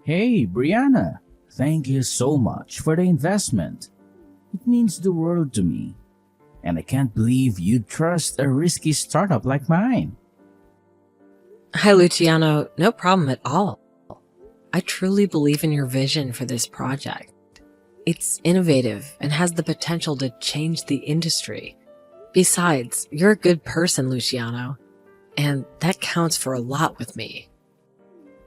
Hey, Brianna, thank you so much for the investment. It means the world to me, and I can't believe you'd trust a risky startup like mine. Hi, Luciano. No problem at all. I truly believe in your vision for this project. It's innovative and has the potential to change the industry. Besides, you're a good person, Luciano, and that counts for a lot with me.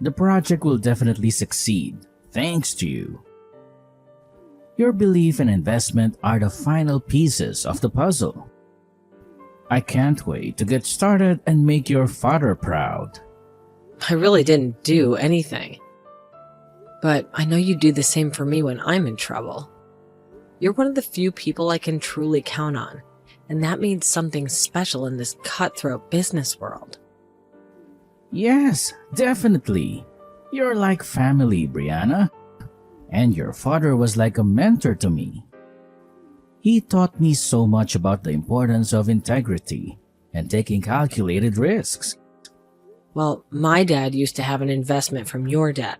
The project will definitely succeed, thanks to you. Your belief and investment are the final pieces of the puzzle. I can't wait to get started and make your father proud. I really didn't do anything. But I know you do the same for me when I'm in trouble. You're one of the few people I can truly count on, and that means something special in this cutthroat business world. Yes, definitely. You're like family, Brianna. And your father was like a mentor to me. He taught me so much about the importance of integrity and taking calculated risks. Well, my dad used to have an investment from your dad,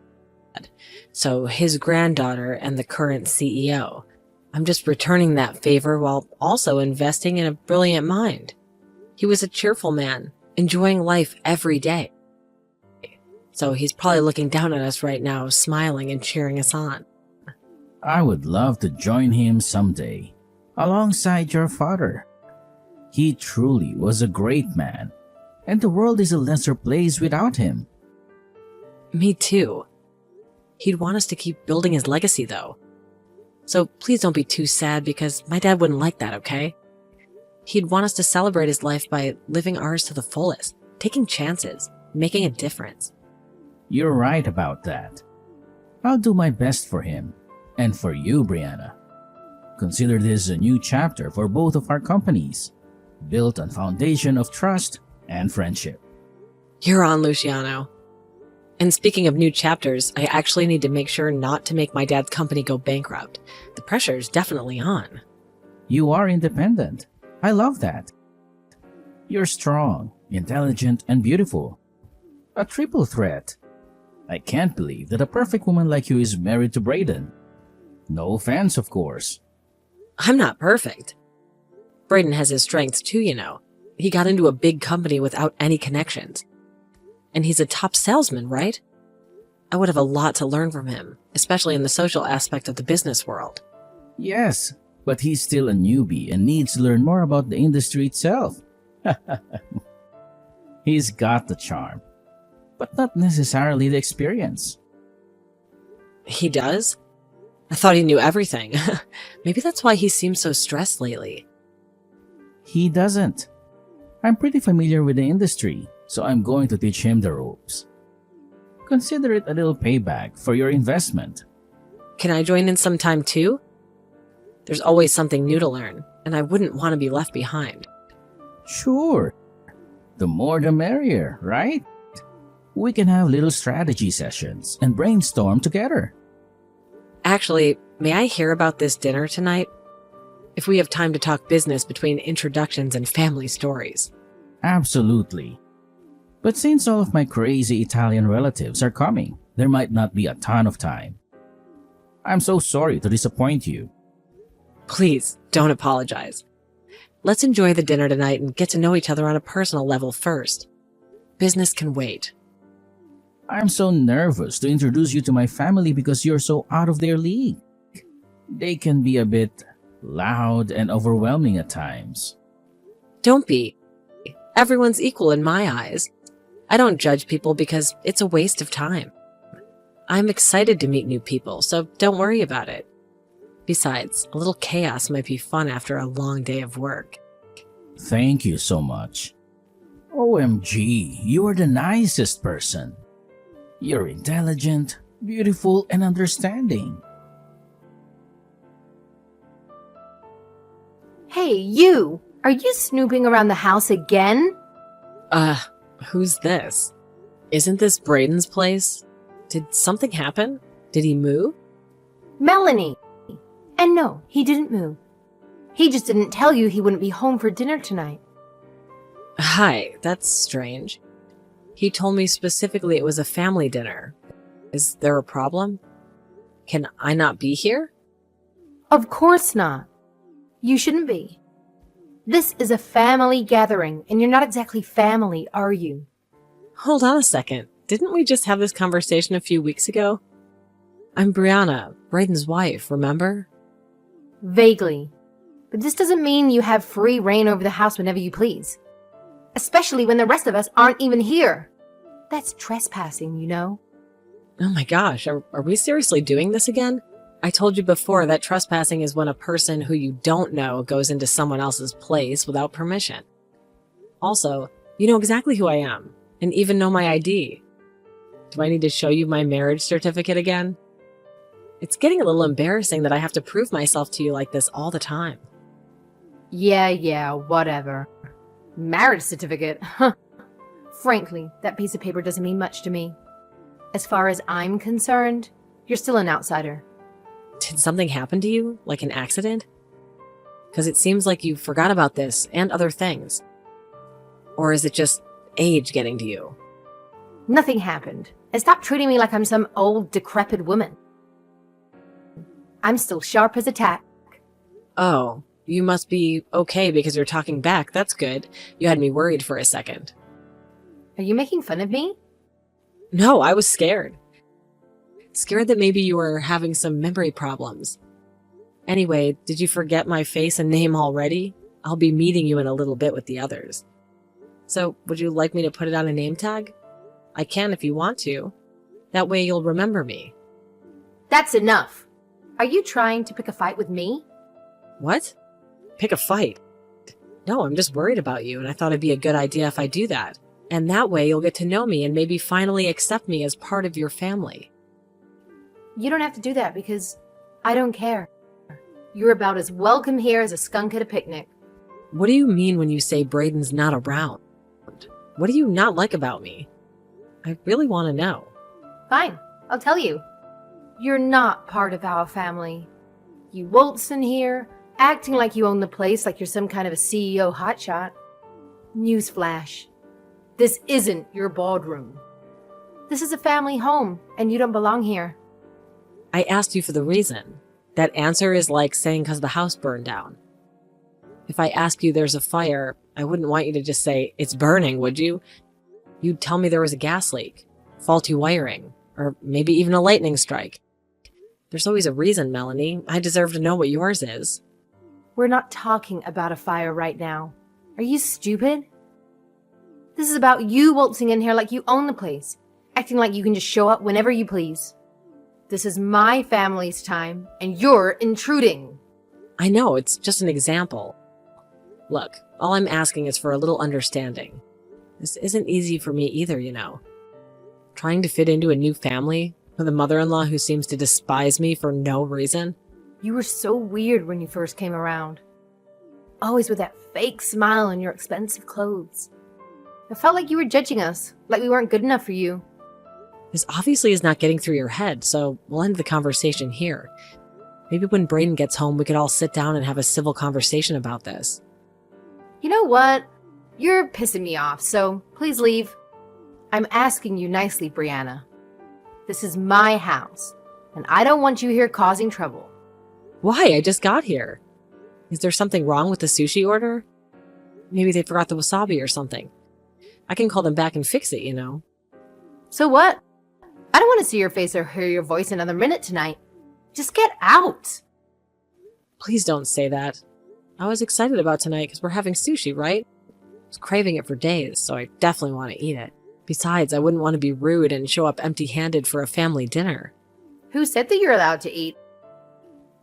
so his granddaughter and the current CEO. I'm just returning that favor while also investing in a brilliant mind. He was a cheerful man, enjoying life every day. So he's probably looking down at us right now, smiling and cheering us on. I would love to join him someday, alongside your father. He truly was a great man, and the world is a lesser place without him. Me too. He'd want us to keep building his legacy, though. So please don't be too sad because my dad wouldn't like that, okay? He'd want us to celebrate his life by living ours to the fullest, taking chances, making a difference. You're right about that. I'll do my best for him, and for you, Brianna. Consider this a new chapter for both of our companies, built on foundation of trust and friendship. You're on, Luciano. And speaking of new chapters, I actually need to make sure not to make my dad's company go bankrupt. The pressure's definitely on. You are independent. I love that. You're strong, intelligent, and beautiful. A triple threat. I can't believe that a perfect woman like you is married to Braden. No offense, of course. I'm not perfect. Braden has his strengths too, you know. He got into a big company without any connections. And he's a top salesman, right? I would have a lot to learn from him, especially in the social aspect of the business world. Yes, but he's still a newbie and needs to learn more about the industry itself. He's got the charm, but not necessarily the experience. He does? I thought he knew everything. Maybe that's why he seems so stressed lately. He doesn't. I'm pretty familiar with the industry, so I'm going to teach him the ropes. Consider it a little payback for your investment. Can I join in sometime too? There's always something new to learn, and I wouldn't want to be left behind. Sure. The more the merrier, right? We can have little strategy sessions and brainstorm together. Actually, may I hear about this dinner tonight? If we have time to talk business between introductions and family stories. Absolutely. But since all of my crazy Italian relatives are coming, there might not be a ton of time. I'm so sorry to disappoint you. Please, don't apologize. Let's enjoy the dinner tonight and get to know each other on a personal level first. Business can wait. I'm so nervous to introduce you to my family because you're so out of their league. They can be a bit loud and overwhelming at times. Don't be. Everyone's equal in my eyes. I don't judge people because it's a waste of time. I'm excited to meet new people, so don't worry about it. Besides, a little chaos might be fun after a long day of work. Thank you so much. OMG, you are the nicest person. You're intelligent, beautiful, and understanding. Hey, you! Are you snooping around the house again? Who's this? Isn't this Braden's place? Did something happen? Did he move? Melanie! And no, he didn't move. He just didn't tell you he wouldn't be home for dinner tonight. Hi, that's strange. He told me specifically it was a family dinner. Is there a problem? Can I not be here? Of course not. You shouldn't be. This is a family gathering, and you're not exactly family, are you? Hold on a second. Didn't we just have this conversation a few weeks ago? I'm Brianna, Braden's wife, remember? Vaguely. But this doesn't mean you have free reign over the house whenever you please. Especially when the rest of us aren't even here. That's trespassing, you know? Oh my gosh, are we seriously doing this again? I told you before that trespassing is when a person who you don't know goes into someone else's place without permission. Also, you know exactly who I am, and even know my ID. Do I need to show you my marriage certificate again? It's getting a little embarrassing that I have to prove myself to you like this all the time. Yeah, whatever. Marriage certificate? Huh. Frankly, that piece of paper doesn't mean much to me. As far as I'm concerned, you're still an outsider. Did something happen to you? Like an accident? Because it seems like you forgot about this and other things. Or is it just age getting to you? Nothing happened. And stop treating me like I'm some old, decrepit woman. I'm still sharp as a tack. Oh, you must be okay because you're talking back. That's good. You had me worried for a second. Are you making fun of me? No, I was scared. Scared that maybe you were having some memory problems. Anyway, did you forget my face and name already? I'll be meeting you in a little bit with the others. So, would you like me to put it on a name tag? I can if you want to. That way you'll remember me. That's enough. Are you trying to pick a fight with me? What? Pick a fight? No, I'm just worried about you, and I thought it'd be a good idea if I do that. And that way you'll get to know me and maybe finally accept me as part of your family. You don't have to do that because I don't care. You're about as welcome here as a skunk at a picnic. What do you mean when you say Braden's not around? What do you not like about me? I really want to know. Fine, I'll tell you. You're not part of our family. You waltz in here, acting like you own the place like you're some kind of a CEO hotshot. Newsflash. This isn't your boardroom. This is a family home, and you don't belong here. I asked you for the reason. That answer is like saying because the house burned down. If I ask you there's a fire, I wouldn't want you to just say, it's burning, would you? You'd tell me there was a gas leak, faulty wiring, or maybe even a lightning strike. There's always a reason, Melanie. I deserve to know what yours is. We're not talking about a fire right now. Are you stupid? This is about you waltzing in here like you own the place, acting like you can just show up whenever you please. This is my family's time, and you're intruding. I know, it's just an example. Look, all I'm asking is for a little understanding. This isn't easy for me either, you know. Trying to fit into a new family with a mother-in-law who seems to despise me for no reason. You were so weird when you first came around. Always with that fake smile and your expensive clothes. I felt like you were judging us, like we weren't good enough for you. This obviously is not getting through your head, so we'll end the conversation here. Maybe when Braden gets home, we could all sit down and have a civil conversation about this. You know what? You're pissing me off, so please leave. I'm asking you nicely, Brianna. This is my house, and I don't want you here causing trouble. Why? I just got here. Is there something wrong with the sushi order? Maybe they forgot the wasabi or something. I can call them back and fix it, you know. So what? I don't want to see your face or hear your voice another minute tonight. Just get out. Please don't say that. I was excited about tonight because we're having sushi, right? I was craving it for days, so I definitely want to eat it. Besides, I wouldn't want to be rude and show up empty-handed for a family dinner. Who said that you're allowed to eat?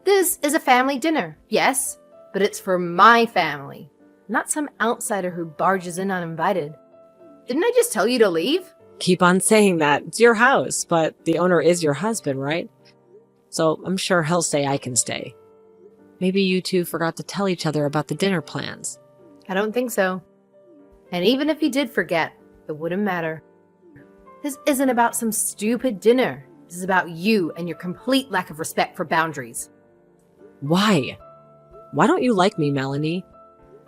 This is a family dinner, yes, but it's for my family, not some outsider who barges in uninvited. Didn't I just tell you to leave? Keep on saying that. It's your house, but the owner is your husband, right? So I'm sure he'll say I can stay. Maybe you two forgot to tell each other about the dinner plans. I don't think so. And even if he did forget, it wouldn't matter. This isn't about some stupid dinner. This is about you and your complete lack of respect for boundaries. Why? Why don't you like me, Melanie?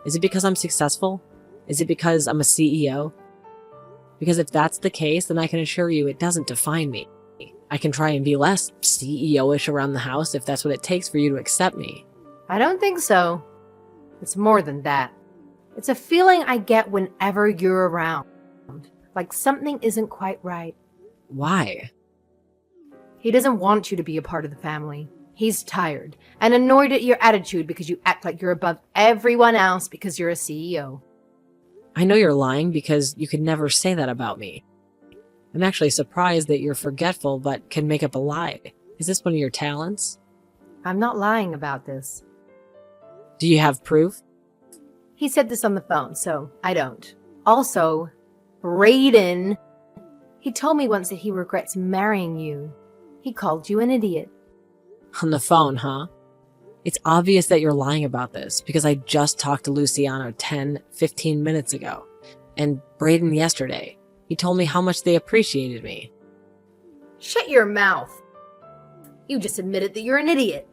Is it because I'm successful? Is it because I'm a CEO? Because if that's the case, then I can assure you it doesn't define me. I can try and be less CEO-ish around the house if that's what it takes for you to accept me. I don't think so. It's more than that. It's a feeling I get whenever you're around. Like something isn't quite right. Why? He doesn't want you to be a part of the family. He's tired and annoyed at your attitude because you act like you're above everyone else because you're a CEO. I know you're lying because you could never say that about me. I'm actually surprised that you're forgetful but can make up a lie. Is this one of your talents? I'm not lying about this. Do you have proof? He said this on the phone, so I don't. Also, Brayden, he told me once that he regrets marrying you. He called you an idiot. On the phone, huh? It's obvious that you're lying about this because I just talked to Luciano 15 minutes ago. And Brayden yesterday. He told me how much they appreciated me. Shut your mouth. You just admitted that you're an idiot.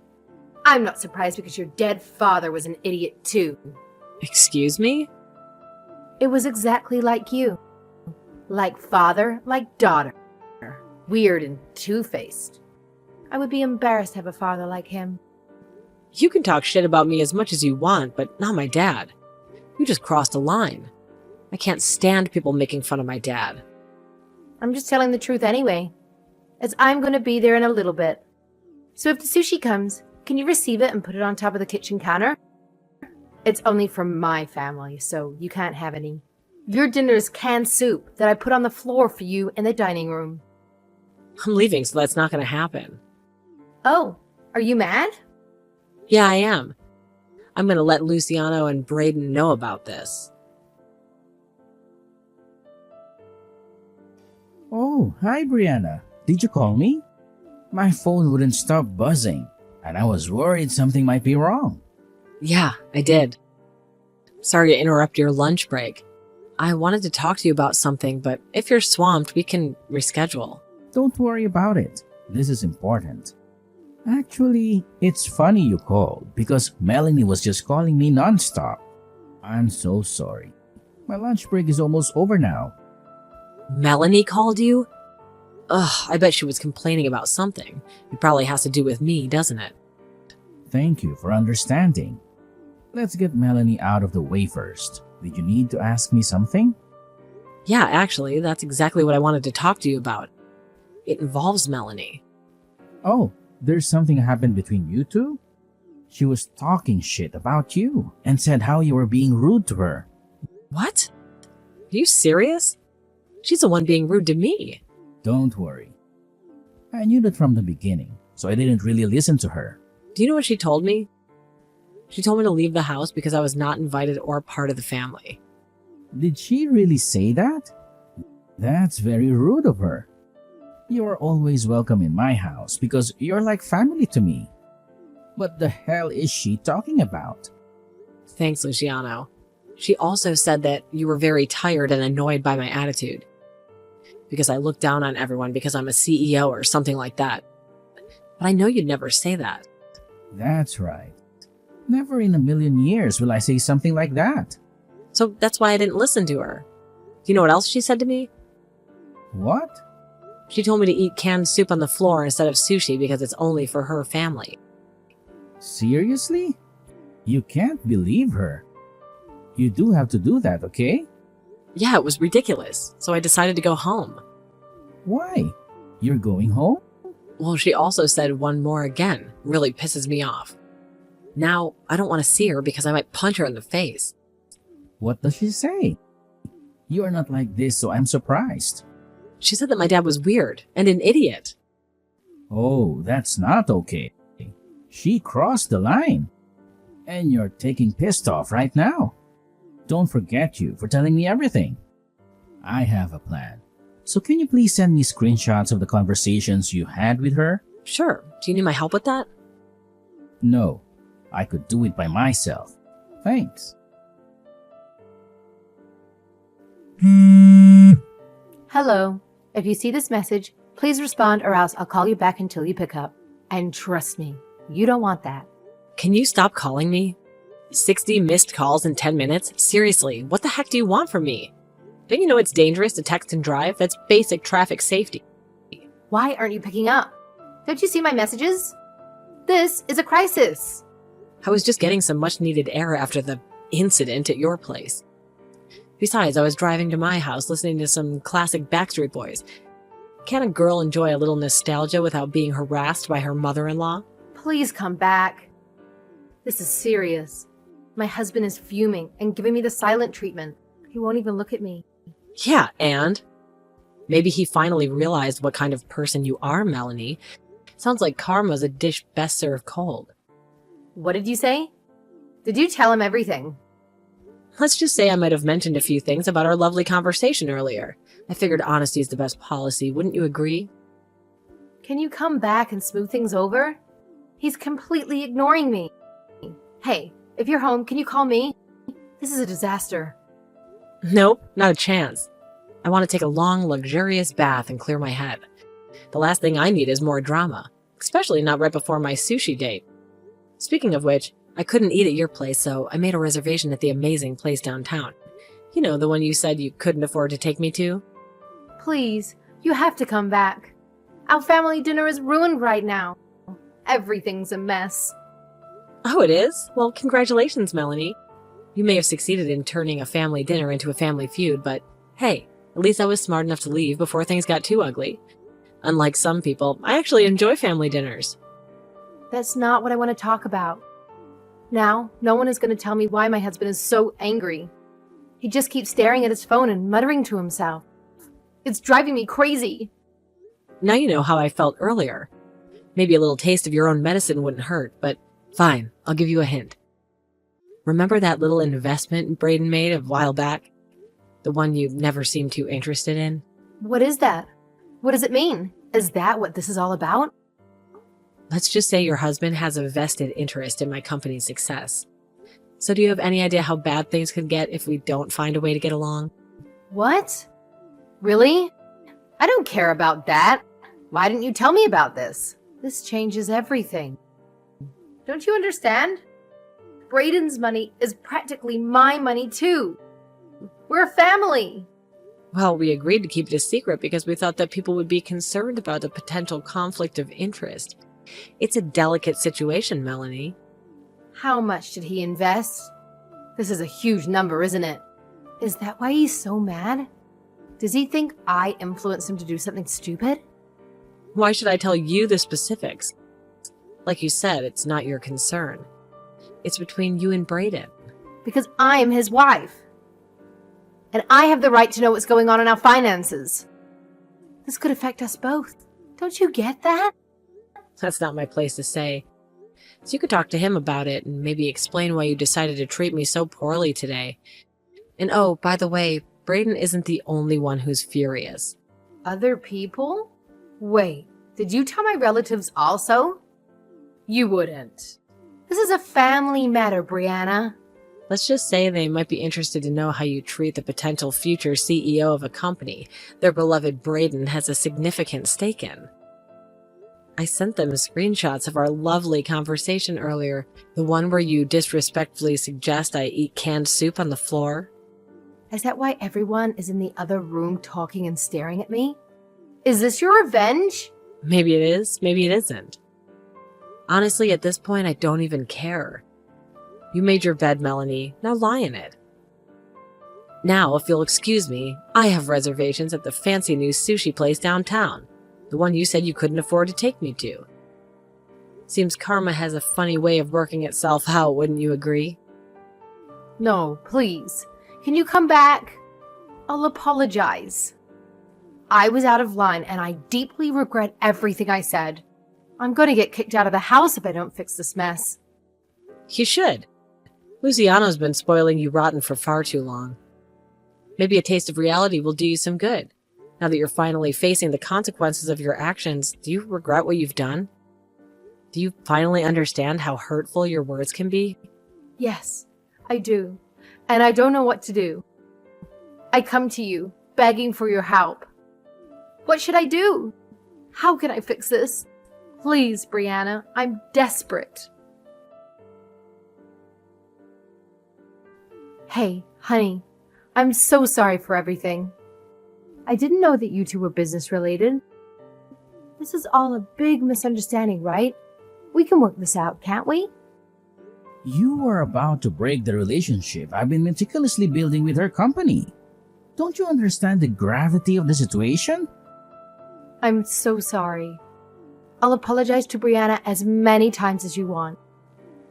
I'm not surprised because your dead father was an idiot too. Excuse me? It was exactly like you. Like father, like daughter. Weird and two-faced. I would be embarrassed to have a father like him. You can talk shit about me as much as you want, but not my dad. You just crossed a line. I can't stand people making fun of my dad. I'm just telling the truth anyway, as I'm going to be there in a little bit. So if the sushi comes, can you receive it and put it on top of the kitchen counter? It's only from my family, so you can't have any. Your dinner is canned soup that I put on the floor for you in the dining room. I'm leaving, so that's not going to happen. Oh, are you mad? Yeah, I am. I'm going to let Luciano and Brayden know about this. Oh, hi Brianna. Did you call me? My phone wouldn't stop buzzing, and I was worried something might be wrong. Yeah, I did. Sorry to interrupt your lunch break. I wanted to talk to you about something, but if you're swamped, we can reschedule. Don't worry about it. This is important. Actually, it's funny you called because Melanie was just calling me nonstop. I'm so sorry. My lunch break is almost over now. Melanie called you? Ugh, I bet she was complaining about something. It probably has to do with me, doesn't it? Thank you for understanding. Let's get Melanie out of the way first. Did you need to ask me something? Yeah, actually, that's exactly what I wanted to talk to you about. It involves Melanie. Oh, there's something happened between you two? She was talking shit about you and said how you were being rude to her. What? Are you serious? She's the one being rude to me. Don't worry. I knew that from the beginning, so I didn't really listen to her. Do you know what she told me? She told me to leave the house because I was not invited or part of the family. Did she really say that? That's very rude of her. You are always welcome in my house because you're like family to me. What the hell is she talking about? Thanks, Luciano. She also said that you were very tired and annoyed by my attitude. Because I look down on everyone because I'm a CEO or something like that. But I know you'd never say that. That's right. Never in a million years will I say something like that. So that's why I didn't listen to her. Do you know what else she said to me? What? She told me to eat canned soup on the floor instead of sushi because it's only for her family. Seriously? You can't believe her. You do have to do that, okay? Yeah, it was ridiculous, so I decided to go home. Why? You're going home? Well, she also said one more again. Really pisses me off. Now, I don't want to see her because I might punch her in the face. What does she say? You are not like this, so I'm surprised. She said that my dad was weird and an idiot. Oh, that's not okay. She crossed the line. And you're taking pissed off right now. Don't forget you for telling me everything. I have a plan. So can you please send me screenshots of the conversations you had with her? Sure. Do you need my help with that? No, I could do it by myself. Thanks. Hello. If you see this message, please respond or else I'll call you back until you pick up. And trust me, you don't want that. Can you stop calling me? 60 missed calls in 10 minutes? Seriously, what the heck do you want from me? Don't you know it's dangerous to text and drive? That's basic traffic safety. Why aren't you picking up? Don't you see my messages? This is a crisis. I was just getting some much-needed air after the incident at your place. Besides, I was driving to my house listening to some classic Backstreet Boys. Can a girl enjoy a little nostalgia without being harassed by her mother-in-law? Please come back. This is serious. My husband is fuming and giving me the silent treatment. He won't even look at me. Yeah, and? Maybe he finally realized what kind of person you are, Melanie. Sounds like karma's a dish best served cold. What did you say? Did you tell him everything? Let's just say I might have mentioned a few things about our lovely conversation earlier. I figured honesty is the best policy, wouldn't you agree? Can you come back and smooth things over? He's completely ignoring me. Hey, if you're home, can you call me? This is a disaster. Nope, not a chance. I want to take a long, luxurious bath and clear my head. The last thing I need is more drama, especially not right before my sushi date. Speaking of which, I couldn't eat at your place, so I made a reservation at the amazing place downtown. You know, the one you said you couldn't afford to take me to? Please, you have to come back. Our family dinner is ruined right now. Everything's a mess. Oh, it is? Well, congratulations, Melanie. You may have succeeded in turning a family dinner into a family feud, but hey, at least I was smart enough to leave before things got too ugly. Unlike some people, I actually enjoy family dinners. That's not what I want to talk about. Now, no one is going to tell me why my husband is so angry. He just keeps staring at his phone and muttering to himself. It's driving me crazy. Now you know how I felt earlier. Maybe a little taste of your own medicine wouldn't hurt, but fine, I'll give you a hint. Remember that little investment Braden made a while back? The one you never seemed too interested in? What is that? What does it mean? Is that what this is all about? Let's just say your husband has a vested interest in my company's success. So do you have any idea how bad things could get if we don't find a way to get along? What? Really? I don't care about that. Why didn't you tell me about this? This changes everything. Don't you understand? Braden's money is practically my money too. We're a family. Well, we agreed to keep it a secret because we thought that people would be concerned about a potential conflict of interest. It's a delicate situation, Melanie. How much did he invest? This is a huge number, isn't it? Is that why he's so mad? Does he think I influenced him to do something stupid? Why should I tell you the specifics? Like you said, it's not your concern. It's between you and Braden. Because I am his wife. And I have the right to know what's going on in our finances. This could affect us both. Don't you get that? That's not my place to say. So you could talk to him about it and maybe explain why you decided to treat me so poorly today. And oh, by the way, Braden isn't the only one who's furious. Other people? Wait, did you tell my relatives also? You wouldn't. This is a family matter, Brianna. Let's just say they might be interested to know how you treat the potential future CEO of a company their beloved Braden has a significant stake in. I sent them screenshots of our lovely conversation earlier, the one where you disrespectfully suggest I eat canned soup on the floor. Is that why everyone is in the other room talking and staring at me? Is this your revenge? Maybe it is, maybe it isn't. Honestly, at this point, I don't even care. You made your bed, Melanie. Now lie in it. Now, if you'll excuse me, I have reservations at the fancy new sushi place downtown. The one you said you couldn't afford to take me to. Seems karma has a funny way of working itself out, wouldn't you agree? No, please. Can you come back? I'll apologize. I was out of line and I deeply regret everything I said. I'm going to get kicked out of the house if I don't fix this mess. You should. Luciano's been spoiling you rotten for far too long. Maybe a taste of reality will do you some good. Now that you're finally facing the consequences of your actions, do you regret what you've done? Do you finally understand how hurtful your words can be? Yes, I do. And I don't know what to do. I come to you, begging for your help. What should I do? How can I fix this? Please, Brianna, I'm desperate. Hey, honey, I'm so sorry for everything. I didn't know that you two were business related. This is all a big misunderstanding, right? We can work this out, can't we? You are about to break the relationship I've been meticulously building with her company. Don't you understand the gravity of the situation? I'm so sorry. I'll apologize to Brianna as many times as you want.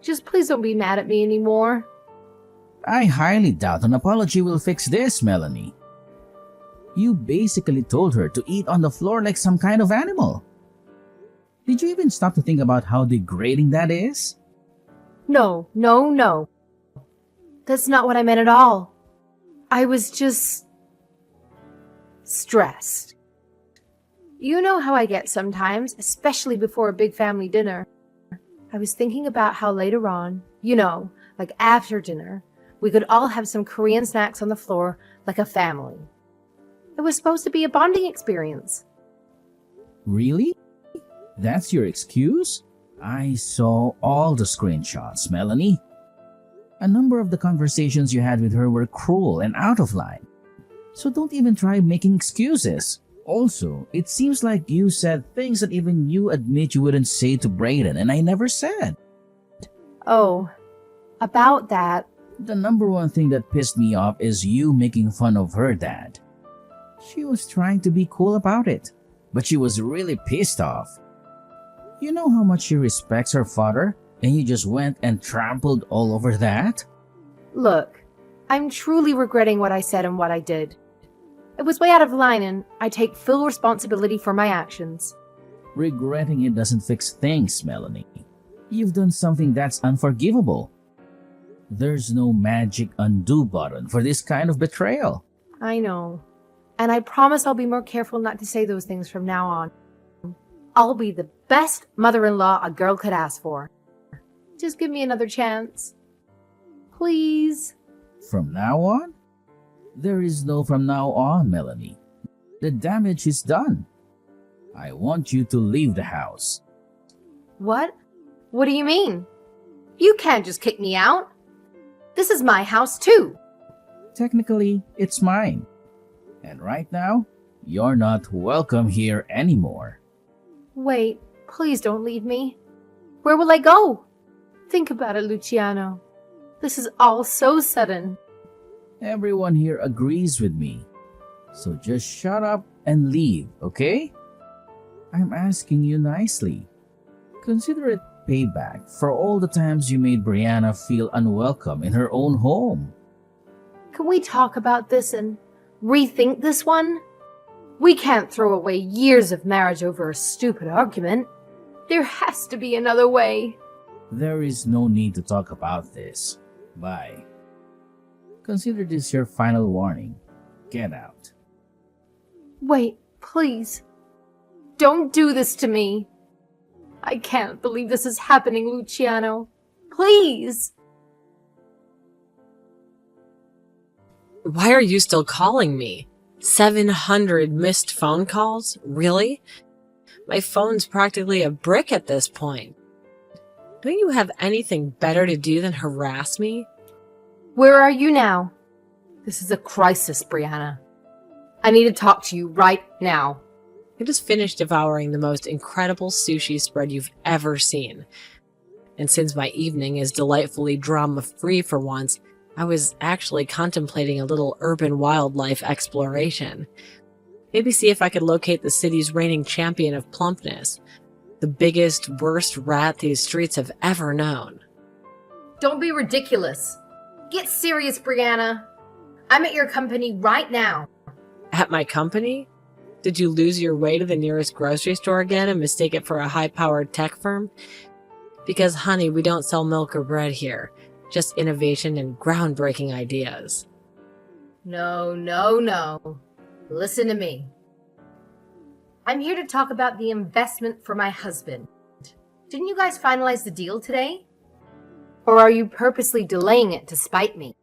Just please don't be mad at me anymore. I highly doubt an apology will fix this, Melanie. You basically told her to eat on the floor like some kind of animal. Did you even stop to think about how degrading that is? No. That's not what I meant at all. I was just stressed. You know how I get sometimes, especially before a big family dinner. I was thinking about how later on, like after dinner, we could all have some Korean snacks on the floor like a family. It was supposed to be a bonding experience. Really? That's your excuse? I saw all the screenshots, Melanie. A number of the conversations you had with her were cruel and out of line. So don't even try making excuses. Also, it seems like you said things that even you admit you wouldn't say to Brayden, and I never said. Oh, about that. The number one thing that pissed me off is you making fun of her dad. She was trying to be cool about it, but she was really pissed off. You know how much she respects her father, and you just went and trampled all over that? Look, I'm truly regretting what I said and what I did. It was way out of line, and I take full responsibility for my actions. Regretting it doesn't fix things, Melanie. You've done something that's unforgivable. There's no magic undo button for this kind of betrayal. I know. And I promise I'll be more careful not to say those things from now on. I'll be the best mother-in-law a girl could ask for. Just give me another chance. Please. From now on? There is no from now on, Melanie. The damage is done. I want you to leave the house. What? What do you mean? You can't just kick me out. This is my house too. Technically, it's mine. And right now, you're not welcome here anymore. Wait, please don't leave me. Where will I go? Think about it, Luciano. This is all so sudden. Everyone here agrees with me. So just shut up and leave, okay? I'm asking you nicely. Consider it payback for all the times you made Brianna feel unwelcome in her own home. Can we talk about this and rethink this one? We can't throw away years of marriage over a stupid argument. There has to be another way. There is no need to talk about this. Bye. Consider this your final warning. Get out. Wait, please. Don't do this to me. I can't believe this is happening, Luciano. Please. Why are you still calling me? 700 missed phone calls? Really? My phone's practically a brick at this point. Don't you have anything better to do than harass me? Where are you now? This is a crisis, Brianna. I need to talk to you right now. I just finished devouring the most incredible sushi spread you've ever seen. And since my evening is delightfully drama-free for once, I was actually contemplating a little urban wildlife exploration. Maybe see if I could locate the city's reigning champion of plumpness, the biggest, worst rat these streets have ever known. Don't be ridiculous. Get serious, Brianna. I'm at your company right now. At my company? Did you lose your way to the nearest grocery store again and mistake it for a high-powered tech firm? Because, honey, we don't sell milk or bread here. Just innovation and groundbreaking ideas. No. Listen to me. I'm here to talk about the investment for my husband. Didn't you guys finalize the deal today? Or are you purposely delaying it to spite me?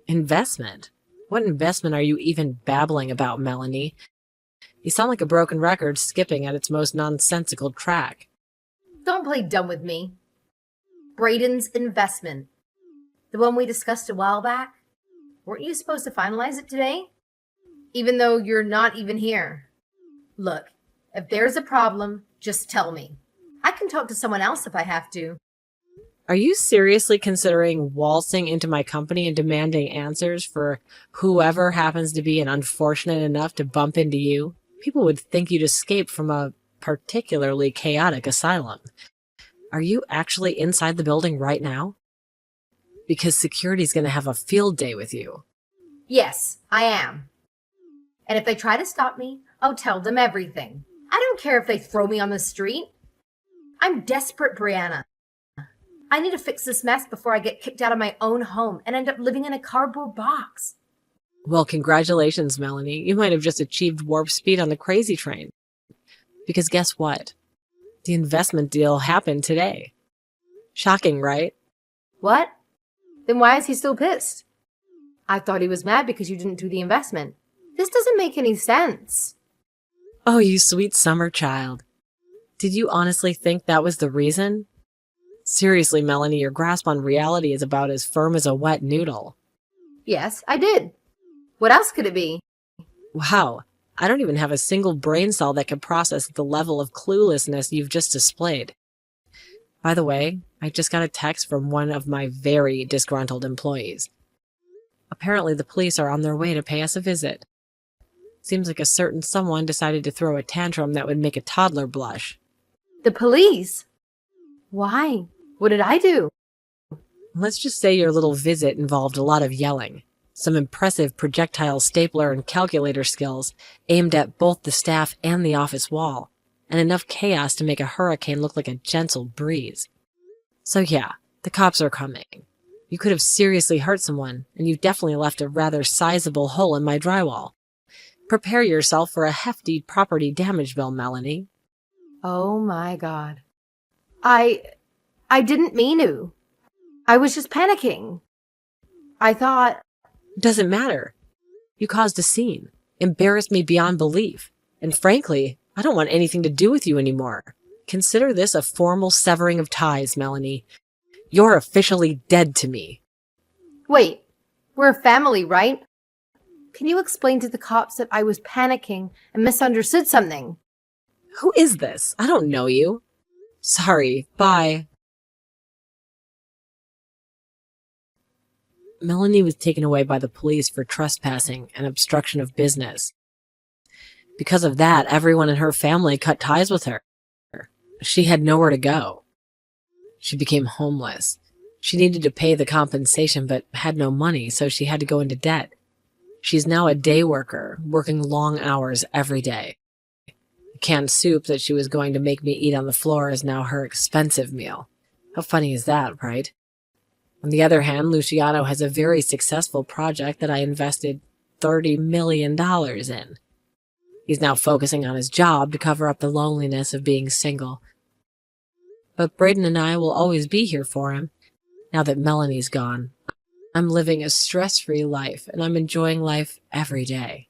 Investment? What investment are you even babbling about, Melanie? You sound like a broken record skipping at its most nonsensical track. Don't play dumb with me. Brayden's investment. The one we discussed a while back. Weren't you supposed to finalize it today? Even though you're not even here. Look, If there's a problem, just tell me. I can talk to someone else if I have to. Are you seriously considering waltzing into my company and demanding answers for whoever happens to be unfortunate enough to bump into you? People would think you'd escaped from a particularly chaotic asylum. Are you actually inside the building right now? Because security's going to have a field day with you. Yes, I am. And if they try to stop me, I'll tell them everything. I don't care if they throw me on the street. I'm desperate, Brianna. I need to fix this mess before I get kicked out of my own home and end up living in a cardboard box. Well, congratulations, Melanie. You might have just achieved warp speed on the crazy train. Because guess what? The investment deal happened today. Shocking, right? What? Then why is he still pissed? I thought he was mad because you didn't do the investment. This doesn't make any sense. Oh, you sweet summer child. Did you honestly think that was the reason? Seriously, Melanie, your grasp on reality is about as firm as a wet noodle. Yes, I did. What else could it be? Wow, I don't even have a single brain cell that can process the level of cluelessness you've just displayed. By the way, I just got a text from one of my very disgruntled employees. Apparently the police are on their way to pay us a visit. Seems like a certain someone decided to throw a tantrum that would make a toddler blush. The police? Why? What did I do? Let's just say your little visit involved a lot of yelling, some impressive projectile stapler and calculator skills aimed at both the staff and the office wall, and enough chaos to make a hurricane look like a gentle breeze. So yeah, the cops are coming. You could have seriously hurt someone, and you've definitely left a rather sizable hole in my drywall. Prepare yourself for a hefty property damage bill, Melanie. Oh my God. I didn't mean to. I was just panicking. I thought... Doesn't matter. You caused a scene, embarrassed me beyond belief, and frankly, I don't want anything to do with you anymore. Consider this a formal severing of ties, Melanie. You're officially dead to me. Wait, we're a family, right? Can you explain to the cops that I was panicking and misunderstood something? Who is this? I don't know you. Sorry, bye. Melanie was taken away by the police for trespassing and obstruction of business. Because of that, everyone in her family cut ties with her. She had nowhere to go. She became homeless. She needed to pay the compensation but had no money, so she had to go into debt. She's now a day worker, working long hours every day. The canned soup that she was going to make me eat on the floor is now her expensive meal. How funny is that, right? On the other hand, Luciano has a very successful project that I invested $30 million in. He's now focusing on his job to cover up the loneliness of being single. But Braden and I will always be here for him, now that Melanie's gone. I'm living a stress-free life, and I'm enjoying life every day.